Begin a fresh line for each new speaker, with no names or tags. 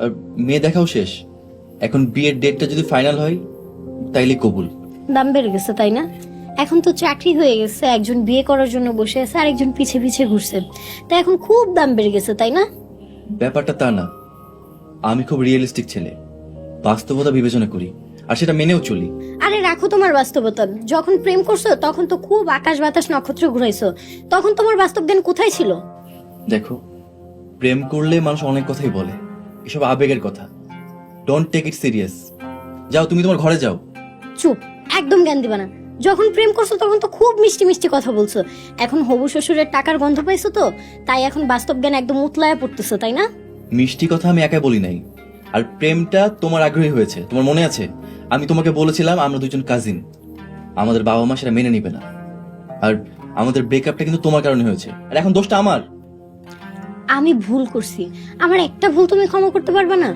আর মেয়ে দেখাও শেষ, এখন বিয়ের ডেটটা যদি ফাইনাল হয় তাইলে কবুল।
দাম বেড়ে গেছে তাই না? এখন তো চাকরি হয়ে গেছে, একজন বিয়ে করার জন্য বসে আছে আর একজন পিছে পিছে ঘুরছে, তাই এখন খুব দাম বেড়ে গেছে তাই না?
ব্যাপারটা তা না, আমি খুব রিয়েলিস্টিক ছেলে, বাস্তবতা বিবেচনা করি আর সেটা মেনেও চলি।
আরে রাখো তোমার বাস্তবতা, যখন প্রেম করছো তখন তো খুব আকাশ বাতাস নক্ষত্র ঘুরাইছো, তখন তোমার বাস্তব জ্ঞান কোথায় ছিল?
দেখো, প্রেম করলে মানুষ অনেক কথাই বলে, এসব আবেগের কথা। Don't take it serious. যাও, তুমি তোমার ঘরে যাও।
চুপ, একদম জ্ঞান দিবা না। যখন প্রেম করছো তখন তো খুব মিষ্টি মিষ্টি কথা বলছো, এখন হবু শ্বশুরের টাকার গন্ধ পাইছো তো তাই এখন বাস্তব জ্ঞান একদম উতলায় পড়তেছো তাই না?
মিষ্টি কথা আমি একাই বলি নাই, আর প্রেমটা তোমার আগ্রহী হয়েছে। তোমার মনে আছে আমি তোমাকে বলেছিলাম আমরা দুজন কাজিন, আমাদের বাবা মা সেটা মেনে নিবে না, আর আমাদের ব্রেকআপটা কিন্তু তোমার কারণে হয়েছে, আর এখন দোষটা আমার।
আমি ভুল করছি, আমার একটা ভুল তুমি ক্ষমা করতে পারবে না?